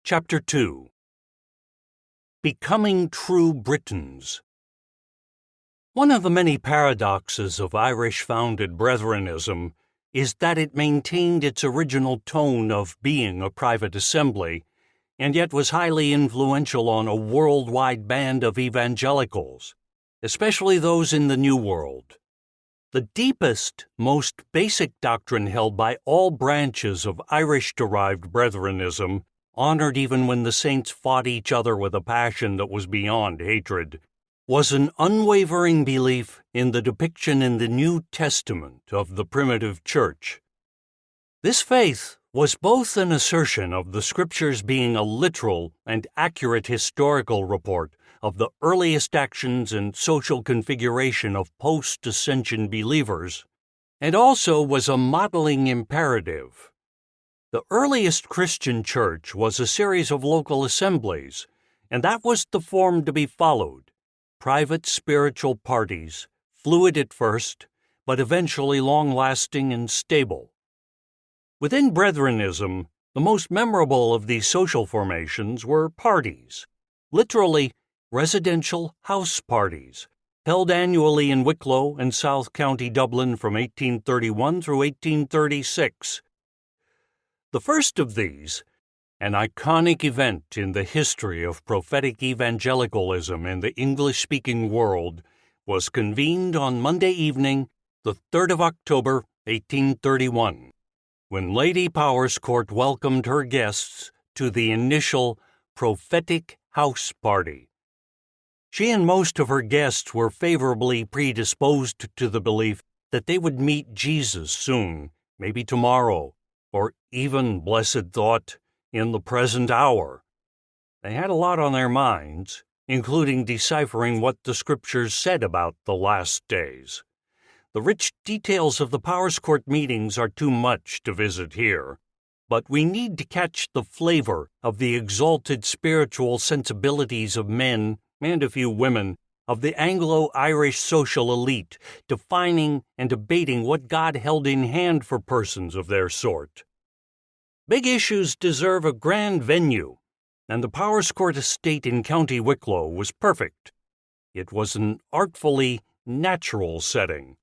Chapter 2. Becoming True Britons. One of the many paradoxes of Irish-founded Brethranism is that it maintained its original tone of being a private assembly, and yet was highly influential on a worldwide band of evangelicals, especially those in the New World. The deepest, most basic doctrine held by all branches of Irish-derived Brethranism, honored even when the saints fought each other with a passion that was beyond hatred, was an unwavering belief in the depiction in the New Testament of the primitive church. This faith was both an assertion of the Scriptures being a literal and accurate historical report of the earliest actions and social configuration of post-ascension believers, and also was a modeling imperative. The earliest Christian church was a series of local assemblies, and that was the form to be followed. Private spiritual parties, fluid at first, but eventually long-lasting and stable. Within Brethranism, the most memorable of these social formations were parties, literally residential house parties, held annually in Wicklow and South County Dublin from 1831 through 1836. The first of these, an iconic event in the history of prophetic evangelicalism in the English-speaking world, was convened on Monday evening, the 3rd of October, 1831, when Lady Powerscourt welcomed her guests to the initial prophetic house party. She and most of her guests were favorably predisposed to the belief that they would meet Jesus soon, maybe tomorrow, or even, blessed thought, in the present hour. They had a lot on their minds, including deciphering what the Scriptures said about the last days. The rich details of the Powerscourt meetings are too much to visit here, but we need to catch the flavor of the exalted spiritual sensibilities of men, and a few women, of the Anglo-Irish social elite, defining and debating what God held in hand for persons of their sort. Big issues deserve a grand venue, and the Powerscourt estate in County Wicklow was perfect. It was an artfully natural setting,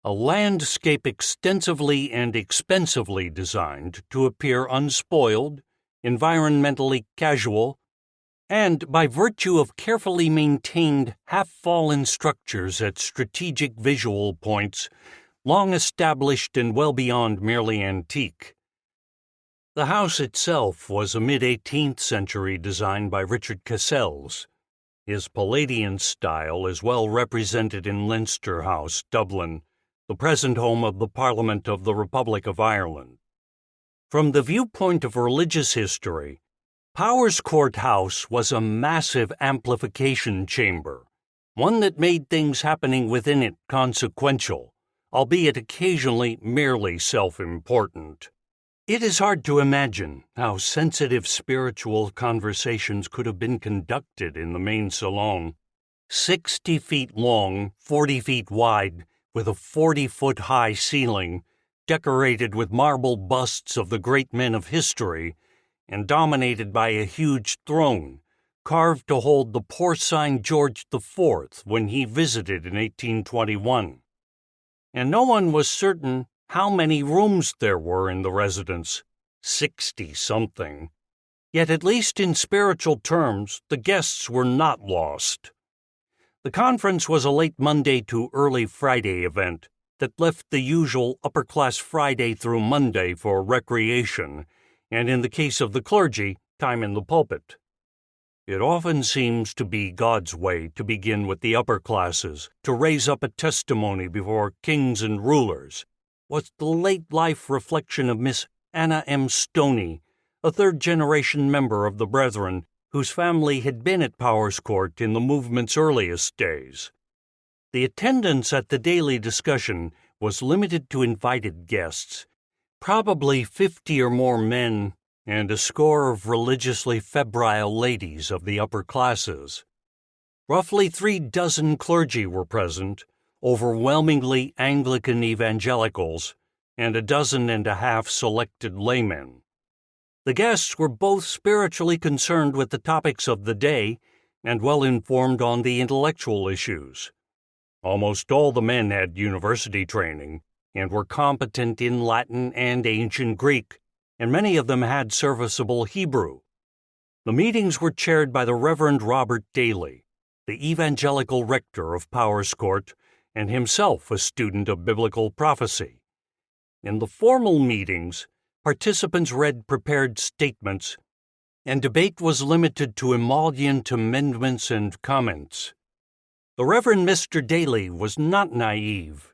a landscape extensively and expensively designed to appear unspoiled, environmentally casual, and by virtue of carefully maintained half-fallen structures at strategic visual points, long established and well beyond merely antique. The house itself was a mid-18th century design by Richard Cassels. His Palladian style is well represented in Leinster House, Dublin, the present home of the Parliament of the Republic of Ireland. From the viewpoint of religious history, Powerscourt House was a massive amplification chamber, one that made things happening within it consequential, albeit occasionally merely self-important. It is hard to imagine how sensitive spiritual conversations could have been conducted in the main salon, 60 feet long, 40 feet wide, with a 40-foot-high ceiling, decorated with marble busts of the great men of history, and dominated by a huge throne, carved to hold the porcine George IV when he visited in 1821. And no one was certain how many rooms there were in the residence, 60-something. Yet at least in spiritual terms, the guests were not lost. The conference was a late Monday to early Friday event that left the usual upper-class Friday through Monday for recreation, and in the case of the clergy, time in the pulpit. It often seems to be God's way to begin with the upper classes, to raise up a testimony before kings and rulers, was the late-life reflection of Miss Anna M. Stoney, a third-generation member of the Brethren, whose family had been at Powerscourt in the movement's earliest days. The attendance at the daily discussion was limited to invited guests, probably 50 or more men, and a score of religiously febrile ladies of the upper classes. Roughly 36 clergy were present, overwhelmingly Anglican evangelicals, and 12 selected laymen. The guests were both spiritually concerned with the topics of the day and well informed on the intellectual issues. Almost all the men had university training and were competent in Latin and ancient Greek, and many of them had serviceable Hebrew. The meetings were chaired by the Reverend Robert Daly, the evangelical rector of Powers Court, and himself a student of biblical prophecy. In the formal meetings, participants read prepared statements, and debate was limited to emollient amendments and comments. The Reverend Mr. Daly was not naive.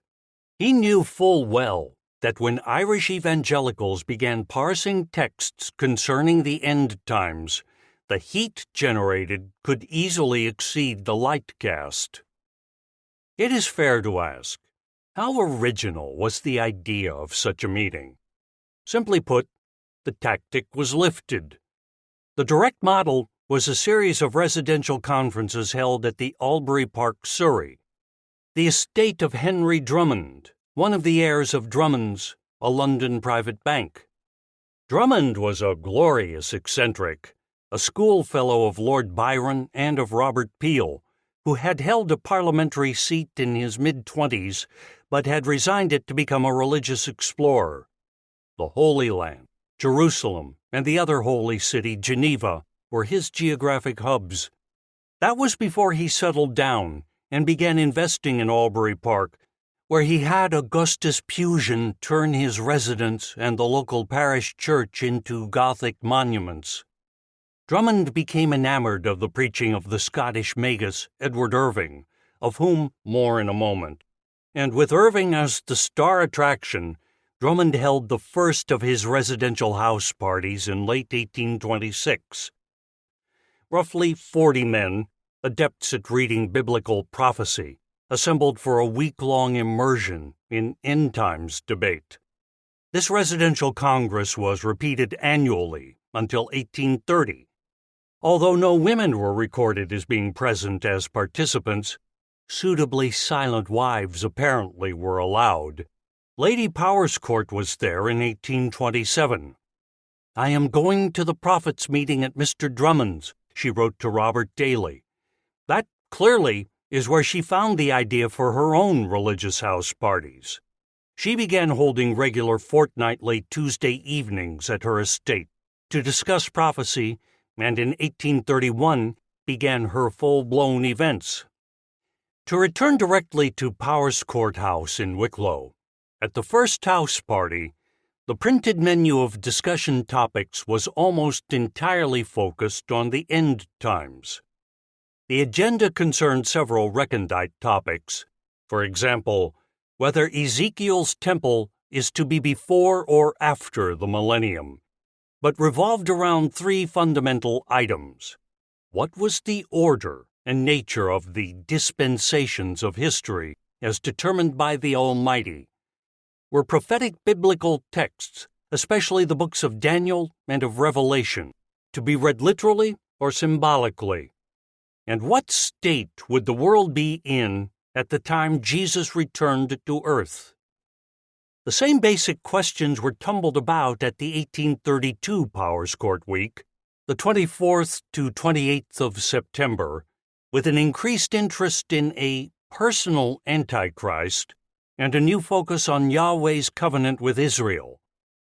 He knew full well that when Irish evangelicals began parsing texts concerning the end times, the heat generated could easily exceed the light cast. It is fair to ask, how original was the idea of such a meeting? Simply put, the tactic was lifted. The direct model was a series of residential conferences held at the Albury Park, Surrey, the estate of Henry Drummond, one of the heirs of Drummond's, a London private bank. Drummond was a glorious eccentric, a schoolfellow of Lord Byron and of Robert Peel, who had held a parliamentary seat in his mid-20s, but had resigned it to become a religious explorer. The Holy Land, Jerusalem, and the other holy city, Geneva, were his geographic hubs. That was before he settled down and began investing in Albury Park, where he had Augustus Pugin turn his residence and the local parish church into Gothic monuments. Drummond became enamored of the preaching of the Scottish magus Edward Irving, of whom more in a moment. And with Irving as the star attraction, Drummond held the first of his residential house parties in late 1826. Roughly 40 men, adepts at reading biblical prophecy, assembled for a week-long immersion in end-times debate. This residential congress was repeated annually until 1830. Although no women were recorded as being present as participants, suitably silent wives apparently were allowed. Lady Powerscourt was there in 1827. "I am going to the prophets' meeting at Mr. Drummond's," she wrote to Robert Daly. That, clearly, is where she found the idea for her own religious house parties. She began holding regular fortnightly Tuesday evenings at her estate to discuss prophecy, and in 1831 began her full-blown events. To return directly to Powerscourt House in Wicklow, at the first house party, the printed menu of discussion topics was almost entirely focused on the end times. The agenda concerned several recondite topics, for example, whether Ezekiel's temple is to be before or after the millennium, but revolved around three fundamental items. What was the order and nature of the dispensations of history as determined by the Almighty? Were prophetic biblical texts, especially the books of Daniel and of Revelation, to be read literally or symbolically? And what state would the world be in at the time Jesus returned to earth? The same basic questions were tumbled about at the 1832 Powerscourt Week, the 24th to 28th of September, with an increased interest in a personal Antichrist and a new focus on Yahweh's covenant with Israel,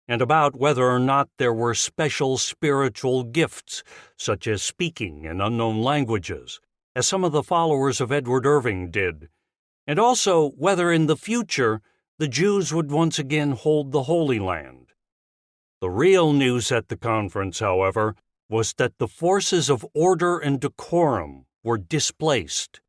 and about whether or not there were special spiritual gifts, such as speaking in unknown languages, as some of the followers of Edward Irving did, and also whether in the future the Jews would once again hold the Holy Land. The real news at the conference, however, was that the forces of order and decorum were displaced.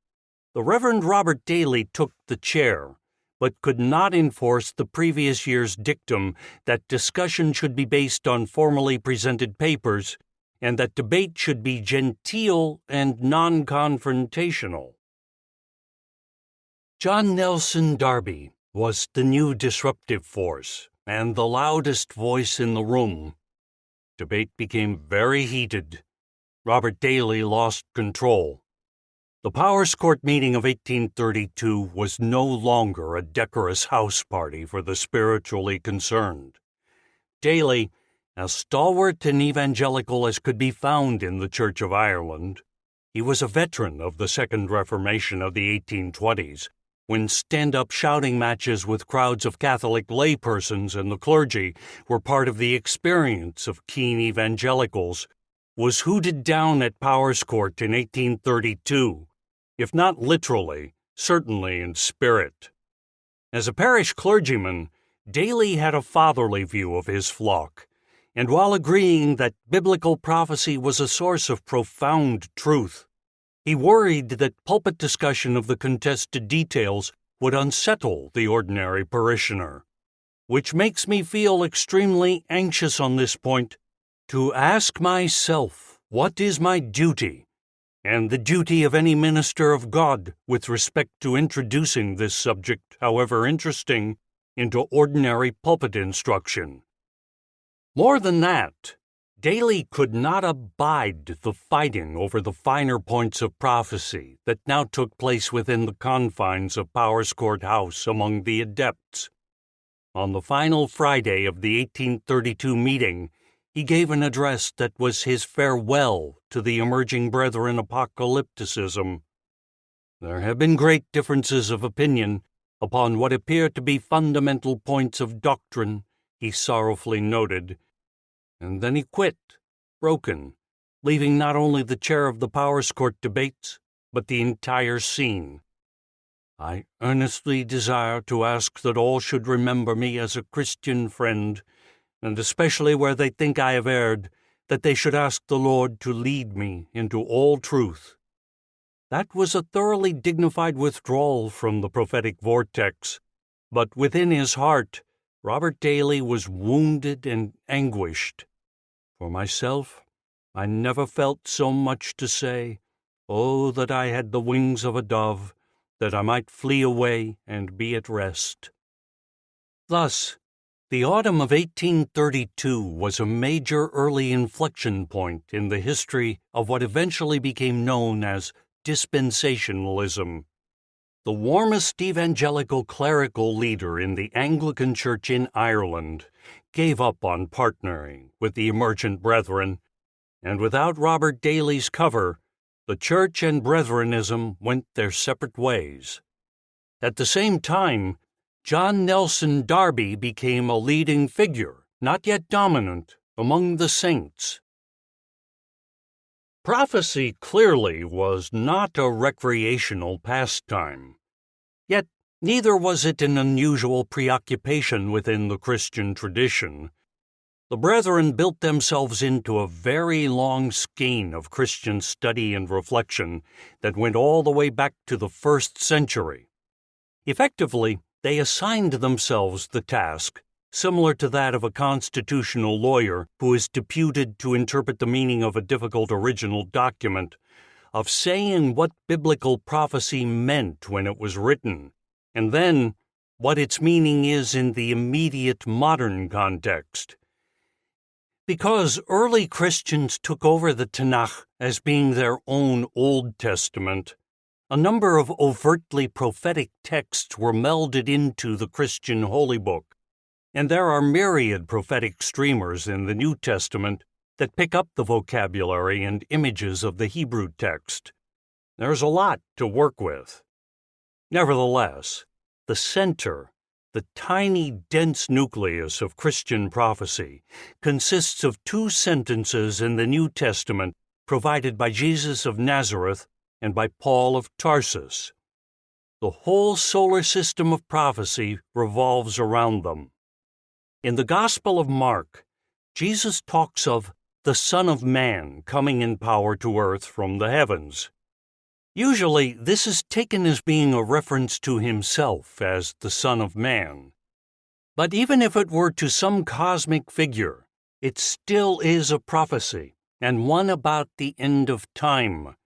The Reverend Robert Daly took the chair, but could not enforce the previous year's dictum that discussion should be based on formally presented papers and that debate should be genteel and non-confrontational. John Nelson Darby was the new disruptive force and the loudest voice in the room. Debate became very heated. Robert Daly lost control. The Powerscourt meeting of 1832 was no longer a decorous house party for the spiritually concerned. Daly, As stalwart and evangelical as could be found in the Church of Ireland, he was a veteran of the Second Reformation of the 1820s, when stand-up shouting matches with crowds of Catholic laypersons and the clergy were part of the experience of keen evangelicals, was hooted down at Powers Court in 1832, if not literally, certainly in spirit. As a parish clergyman, Daly had a fatherly view of his flock, and while agreeing that biblical prophecy was a source of profound truth, he worried that pulpit discussion of the contested details would unsettle the ordinary parishioner, which makes me feel extremely anxious on this point to ask myself what is my duty, and the duty of any minister of God with respect to introducing this subject, however interesting, into ordinary pulpit instruction. More than that, Daly could not abide the fighting over the finer points of prophecy that now took place within the confines of Powers Court House among the adepts. On the final Friday of the 1832 meeting, he gave an address that was his farewell to the emerging brethren apocalypticism. There have been great differences of opinion upon what appear to be fundamental points of doctrine, he sorrowfully noted, and then he quit, broken, leaving not only the chair of the Powers Court debates, but the entire scene. I earnestly desire to ask that all should remember me as a Christian friend, and especially where they think I have erred, that they should ask the Lord to lead me into all truth. That was a thoroughly dignified withdrawal from the prophetic vortex, but within his heart, Robert Daly was wounded and anguished. For myself, I never felt so much to say, "Oh, that I had the wings of a dove, that I might flee away and be at rest." Thus, the autumn of 1832 was a major early inflection point in the history of what eventually became known as Dispensationalism. The warmest evangelical clerical leader in the Anglican Church in Ireland gave up on partnering with the emergent brethren, and without Robert Daly's cover, the Church and Brethrenism went their separate ways. At the same time, John Nelson Darby became a leading figure, not yet dominant, among the saints. Prophecy clearly was not a recreational pastime. Yet neither was it an unusual preoccupation within the Christian tradition. The brethren built themselves into a very long skein of Christian study and reflection that went all the way back to the 1st century. Effectively, they assigned themselves the task, similar to that of a constitutional lawyer who is deputed to interpret the meaning of a difficult original document, of saying what biblical prophecy meant when it was written, and then what its meaning is in the immediate modern context. Because early Christians took over the Tanakh as being their own Old Testament, a number of overtly prophetic texts were melded into the Christian Holy Book, and there are myriad prophetic streamers in the New Testament that pick up the vocabulary and images of the Hebrew text. There's a lot to work with. Nevertheless, the center, the tiny, dense nucleus of Christian prophecy, consists of 2 sentences in the New Testament provided by Jesus of Nazareth and by Paul of Tarsus. The whole solar system of prophecy revolves around them. In the Gospel of Mark, Jesus talks of the Son of Man coming in power to earth from the heavens. Usually, this is taken as being a reference to himself as the Son of Man. But even if it were to some cosmic figure, it still is a prophecy, and one about the end of time.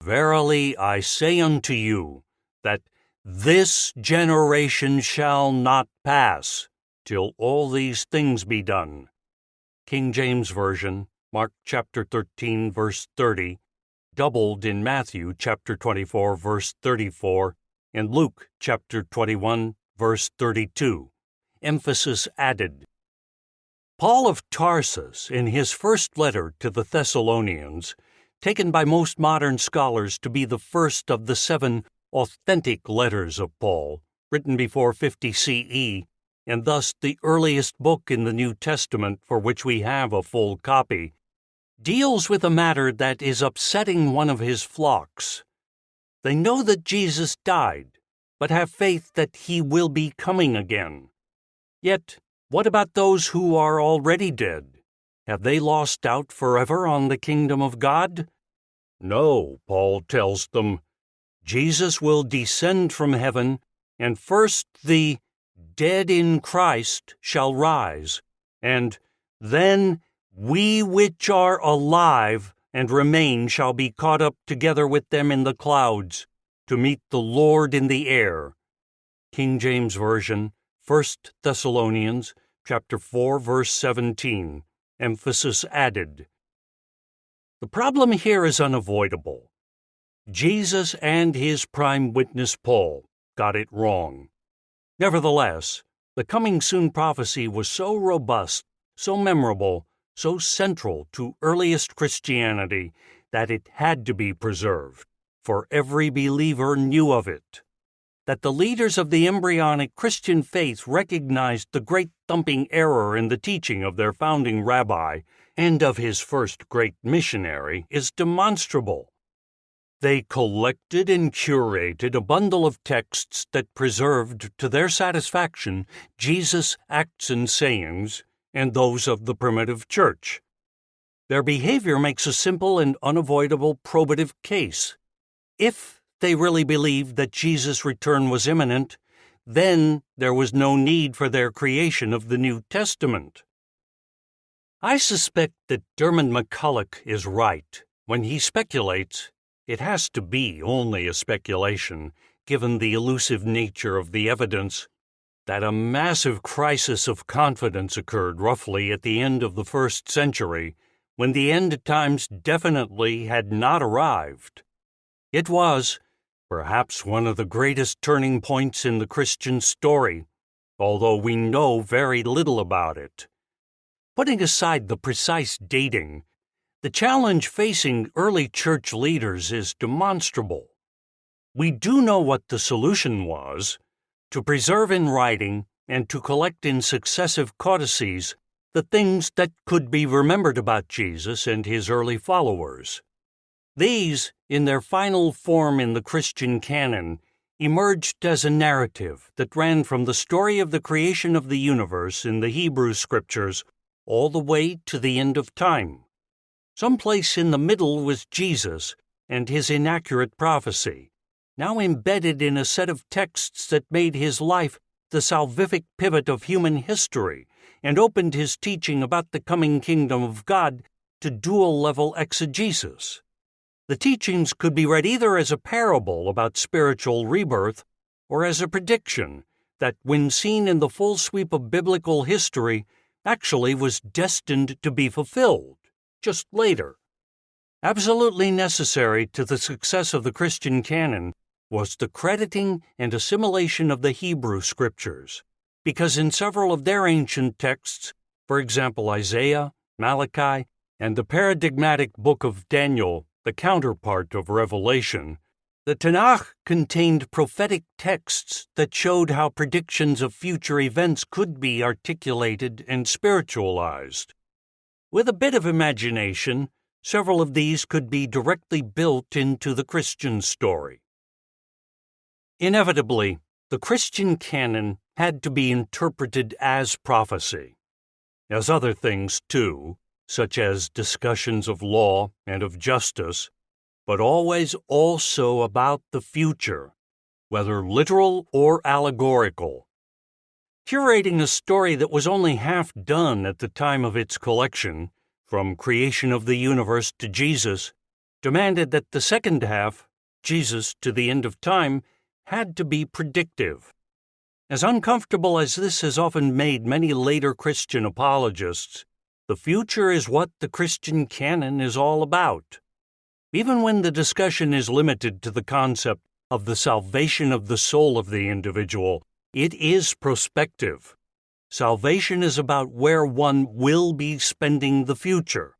Verily I say unto you, that this generation shall not pass till all these things be done. King James Version, Mark chapter 13, verse 30, doubled in Matthew chapter 24, verse 34, and Luke chapter 21, verse 32. Emphasis added. Paul of Tarsus, in his first letter to the Thessalonians, taken by most modern scholars to be the first of the 7 authentic letters of Paul, written before 50 CE, and thus the earliest book in the New Testament for which we have a full copy, deals with a matter that is upsetting one of his flocks. They know that Jesus died, but have faith that he will be coming again. Yet, what about those who are already dead? Have they lost out forever on the kingdom of God? No, Paul tells them, Jesus will descend from heaven, and first the dead in Christ shall rise, and then we which are alive and remain shall be caught up together with them in the clouds to meet the Lord in the air. King James Version, 1 Thessalonians chapter 4, verse 17, emphasis added. The problem here is unavoidable. Jesus and his prime witness Paul got it wrong. Nevertheless, the coming soon prophecy was so robust, so memorable, so central to earliest Christianity that it had to be preserved, for every believer knew of it. That the leaders of the embryonic Christian faith recognized the great thumping error in the teaching of their founding rabbi and of his first great missionary is demonstrable. They collected and curated a bundle of texts that preserved to their satisfaction Jesus' acts and sayings and those of the primitive church. Their behavior makes a simple and unavoidable probative case. If they really believed that Jesus' return was imminent, then there was no need for their creation of the New Testament. I suspect that Dermot McCulloch is right when he speculates. It has to be only a speculation, given the elusive nature of the evidence, that a massive crisis of confidence occurred roughly at the end of the 1st century, when the end times definitely had not arrived. It was, perhaps, one of the greatest turning points in the Christian story, although we know very little about it. Putting aside the precise dating, the challenge facing early church leaders is demonstrable. We do know what the solution was: to preserve in writing and to collect in successive codices the things that could be remembered about Jesus and his early followers. These, in their final form in the Christian canon, emerged as a narrative that ran from the story of the creation of the universe in the Hebrew Scriptures all the way to the end of time. Someplace in the middle was Jesus and his inaccurate prophecy, now embedded in a set of texts that made his life the salvific pivot of human history and opened his teaching about the coming kingdom of God to dual-level exegesis. The teachings could be read either as a parable about spiritual rebirth or as a prediction that, when seen in the full sweep of biblical history, actually was destined to be fulfilled just later. Absolutely necessary to the success of the Christian canon was the crediting and assimilation of the Hebrew Scriptures, because in several of their ancient texts, for example Isaiah, Malachi, and the paradigmatic book of Daniel, the counterpart of Revelation, the Tanakh contained prophetic texts that showed how predictions of future events could be articulated and spiritualized. With a bit of imagination, several of these could be directly built into the Christian story. Inevitably, the Christian canon had to be interpreted as prophecy, as other things too, such as discussions of law and of justice, but always also about the future, whether literal or allegorical. Curating a story that was only half done at the time of its collection, from creation of the universe to Jesus, demanded that the second half, Jesus to the end of time, had to be predictive. As uncomfortable as this has often made many later Christian apologists, the future is what the Christian canon is all about. Even when the discussion is limited to the concept of the salvation of the soul of the individual, it is prospective. Salvation is about where one will be spending the future.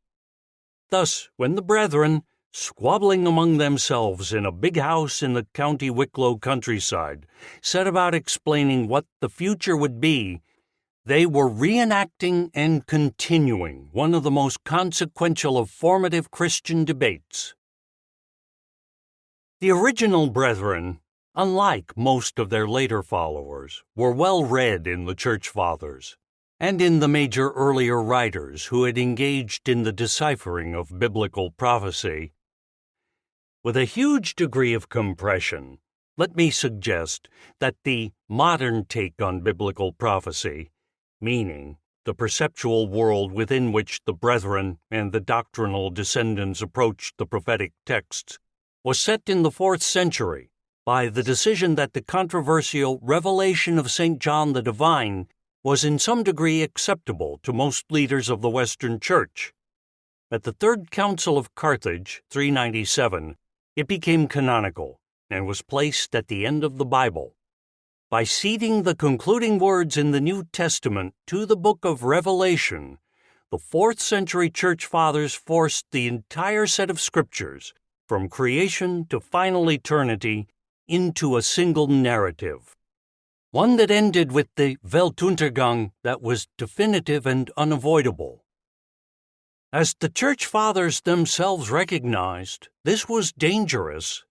Thus, when the brethren, squabbling among themselves in a big house in the County Wicklow countryside, set about explaining what the future would be, they were reenacting and continuing one of the most consequential of formative Christian debates. The original brethren, unlike most of their later followers, were well read in the Church Fathers and in the major earlier writers who had engaged in the deciphering of biblical prophecy. With a huge degree of compression, let me suggest that the modern take on biblical prophecy, meaning the perceptual world within which the brethren and the doctrinal descendants approached the prophetic texts, was set in the 4th century by the decision that the controversial revelation of St. John the Divine was in some degree acceptable to most leaders of the Western Church. At the Third Council of Carthage, 397, it became canonical and was placed at the end of the Bible. By ceding the concluding words in the New Testament to the book of Revelation, the 4th century Church Fathers forced the entire set of scriptures, from creation to final eternity, into a single narrative, one that ended with the Weltuntergang that was definitive and unavoidable. As the Church Fathers themselves recognized, this was dangerous.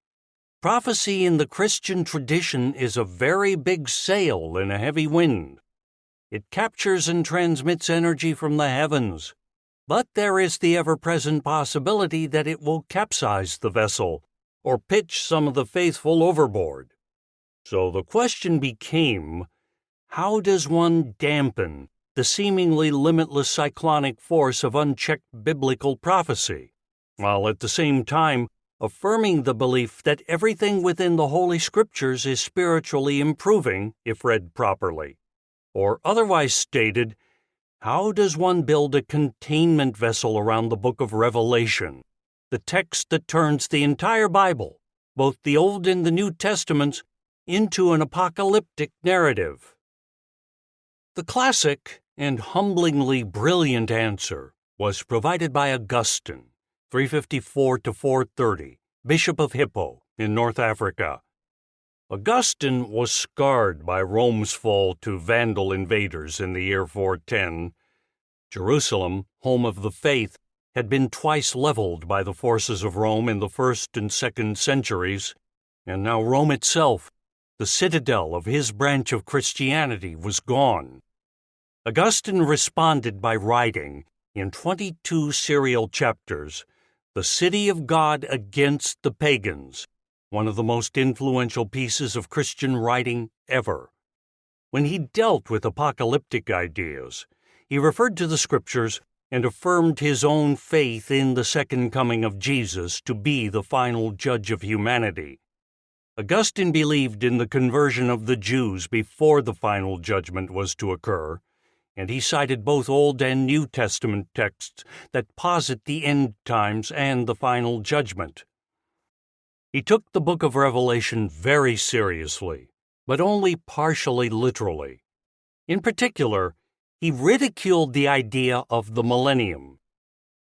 Prophecy in the Christian tradition is a very big sail in a heavy wind. It captures and transmits energy from the heavens, but there is the ever-present possibility that it will capsize the vessel or pitch some of the faithful overboard. So the question became, how does one dampen the seemingly limitless cyclonic force of unchecked biblical prophecy, while at the same time affirming the belief that everything within the Holy Scriptures is spiritually improving if read properly? Or otherwise stated, how does one build a containment vessel around the book of Revelation, the text that turns the entire Bible, both the Old and the New Testaments, into an apocalyptic narrative? The classic and humblingly brilliant answer was provided by Augustine, 354 to 430, Bishop of Hippo in North Africa. Augustine was scarred by Rome's fall to Vandal invaders in the year 410. Jerusalem, home of the faith, had been twice leveled by the forces of Rome in the 1st and 2nd centuries, and now Rome itself, the citadel of his branch of Christianity, was gone. Augustine responded by writing, in 22 serial chapters, The City of God Against the Pagans, one of the most influential pieces of Christian writing ever. When he dealt with apocalyptic ideas, he referred to the Scriptures and affirmed his own faith in the second coming of Jesus to be the final judge of humanity. Augustine believed in the conversion of the Jews before the final judgment was to occur, and he cited both Old and New Testament texts that posit the end times and the final judgment. He took the book of Revelation very seriously, but only partially literally. In particular, he ridiculed the idea of the millennium,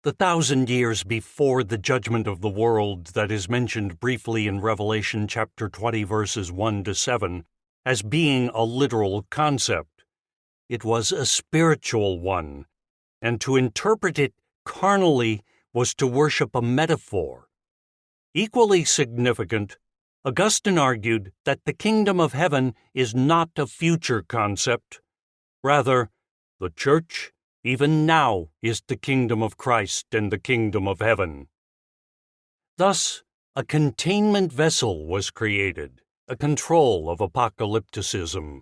the 1,000 years before the judgment of the world that is mentioned briefly in Revelation chapter 20, verses 1 to 7, as being a literal concept. It was a spiritual one, and to interpret it carnally was to worship a metaphor. Equally significant, Augustine argued that the kingdom of heaven is not a future concept. Rather, the church, even now, is the kingdom of Christ and the kingdom of heaven. Thus, a containment vessel was created, a control of apocalypticism.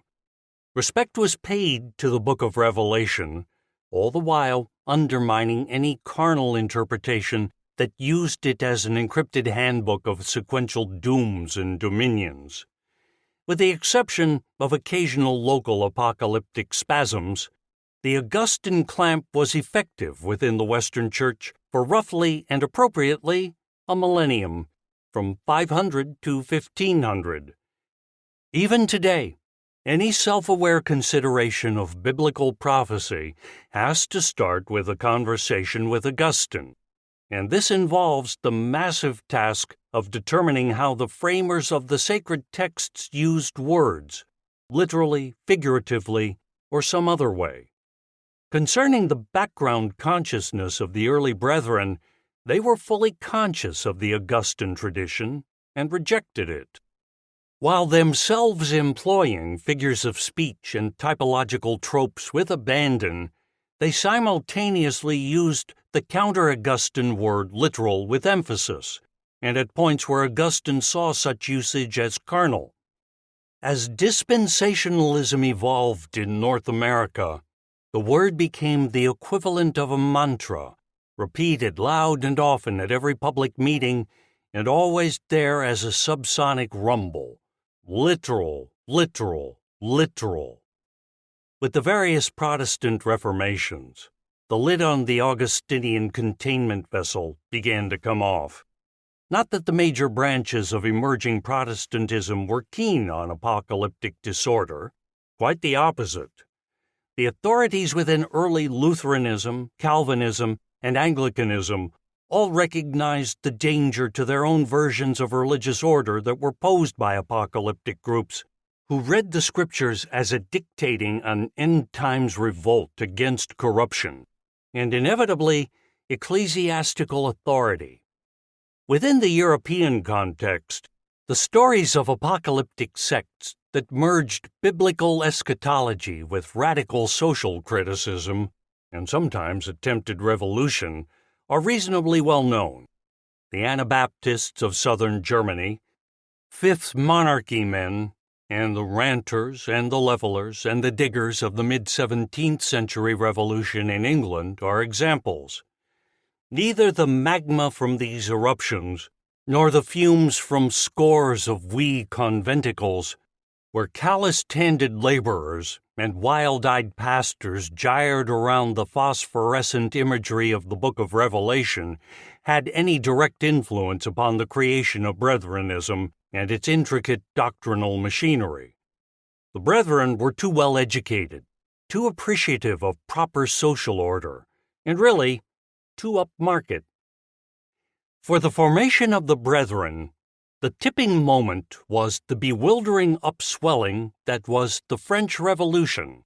Respect was paid to the book of Revelation, all the while undermining any carnal interpretation that used it as an encrypted handbook of sequential dooms and dominions. With the exception of occasional local apocalyptic spasms, the Augustine clamp was effective within the Western Church for roughly and appropriately a millennium, from 500 to 1500. Even today, Any self-aware consideration of biblical prophecy has to start with a conversation with Augustine, and this involves the massive task of determining how the framers of the sacred texts used words, literally, figuratively, or some other way. Concerning the background consciousness of the early brethren, they were fully conscious of the Augustine tradition and rejected it. While themselves employing figures of speech and typological tropes with abandon, they simultaneously used the counter-Augustine word literal with emphasis, and at points where Augustine saw such usage as carnal. As dispensationalism evolved in North America, the word became the equivalent of a mantra, repeated loud and often at every public meeting, and always there as a subsonic rumble. Literal, literal, literal. With the various Protestant reformations, the lid on the Augustinian containment vessel began to come off. Not that the major branches of emerging Protestantism were keen on apocalyptic disorder, quite the opposite. The authorities within early Lutheranism, Calvinism, and Anglicanism all recognized the danger to their own versions of religious order that were posed by apocalyptic groups who read the scriptures as a dictating an end-times revolt against corruption and inevitably ecclesiastical authority. Within the European context, the stories of apocalyptic sects that merged biblical eschatology with radical social criticism and sometimes attempted revolution are reasonably well known. The Anabaptists of southern Germany, Fifth Monarchy men, and the Ranters and the Levelers and the Diggers of the mid-17th century revolution in England are examples. Neither the magma from these eruptions nor the fumes from scores of wee conventicles, where calloused-handed laborers and wild-eyed pastors gyred around the phosphorescent imagery of the Book of Revelation, had any direct influence upon the creation of Brethrenism and its intricate doctrinal machinery. The Brethren were too well educated, too appreciative of proper social order, and really, too upmarket. For the formation of the Brethren, the tipping moment was the bewildering upswelling that was the French Revolution.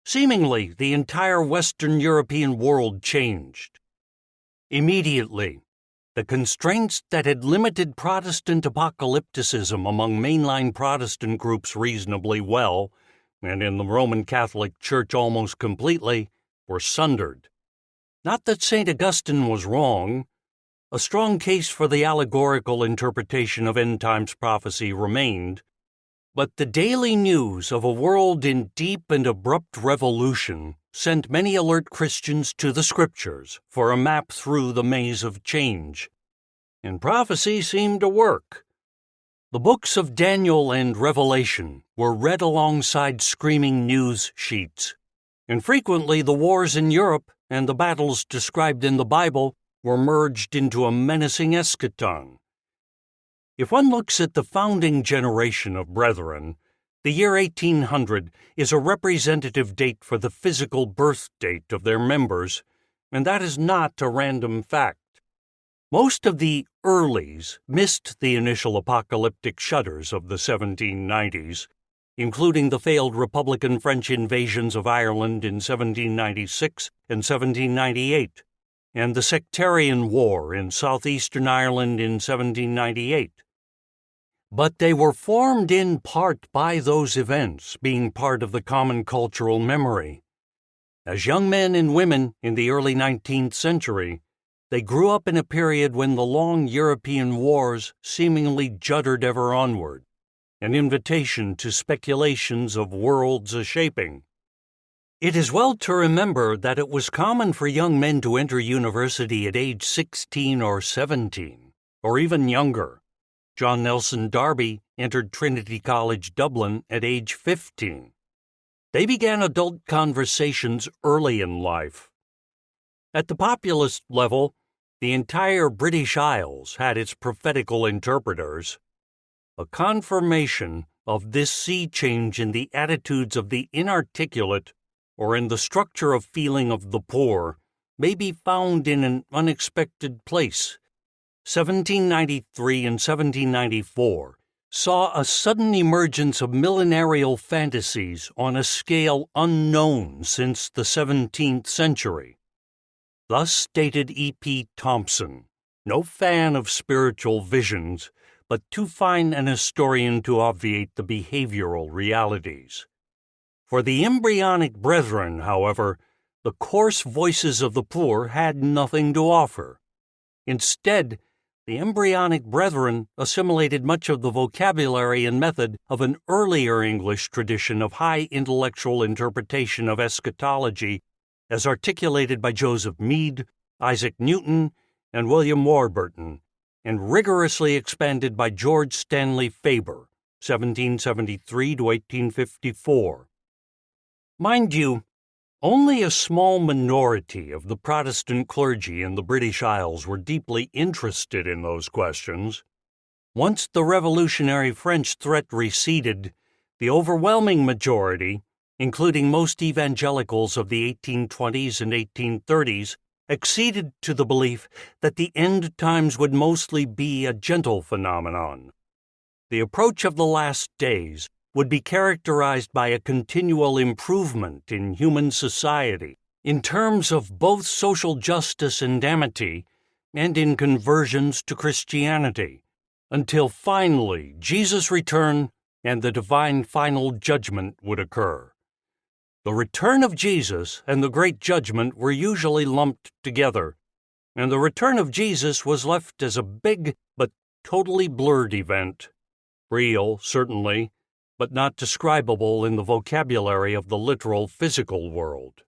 Seemingly, the entire Western European world changed. Immediately, the constraints that had limited Protestant apocalypticism among mainline Protestant groups reasonably well, and in the Roman Catholic Church almost completely, were sundered. Not that St. Augustine was wrong. A strong case for the allegorical interpretation of end-times prophecy remained, but the daily news of a world in deep and abrupt revolution sent many alert Christians to the Scriptures for a map through the maze of change, and prophecy seemed to work. The books of Daniel and Revelation were read alongside screaming news sheets, and frequently the wars in Europe and the battles described in the Bible were merged into a menacing eschaton. If one looks at the founding generation of Brethren, the year 1800 is a representative date for the physical birth date of their members, and that is not a random fact. Most of the earlies missed the initial apocalyptic shudders of the 1790s, including the failed Republican French invasions of Ireland in 1796 and 1798, and the sectarian war in southeastern Ireland in 1798. But they were formed in part by those events being part of the common cultural memory. As young men and women in the early 19th century, they grew up in a period when the long European wars seemingly juddered ever onward, an invitation to speculations of worlds a-shaping. It is well to remember that it was common for young men to enter university at age 16 or 17, or even younger. John Nelson Darby entered Trinity College Dublin at age 15. They began adult conversations early in life. At the populist level, the entire British Isles had its prophetical interpreters. A confirmation of this sea change in the attitudes of the inarticulate or in the structure of feeling of the poor may be found in an unexpected place. 1793 and 1794 saw a sudden emergence of millenarial fantasies on a scale unknown since the 17th century. Thus stated E.P. Thompson, no fan of spiritual visions, but too fine an historian to obviate the behavioral realities. For the embryonic brethren, however, the coarse voices of the poor had nothing to offer. Instead, the embryonic brethren assimilated much of the vocabulary and method of an earlier English tradition of high intellectual interpretation of eschatology as articulated by Joseph Mead, Isaac Newton, and William Warburton, and rigorously expanded by George Stanley Faber, 1773 to 1854. Mind you, only a small minority of the Protestant clergy in the British Isles were deeply interested in those questions. Once the revolutionary French threat receded, the overwhelming majority, including most evangelicals of the 1820s and 1830s, acceded to the belief that the end times would mostly be a gentle phenomenon. The approach of the last days would be characterized by a continual improvement in human society in terms of both social justice and amity and in conversions to Christianity, until finally Jesus' return and the divine final judgment would occur. The return of Jesus and the great judgment were usually lumped together, and the return of Jesus was left as a big but totally blurred event, real, certainly, but not describable in the vocabulary of the literal physical world.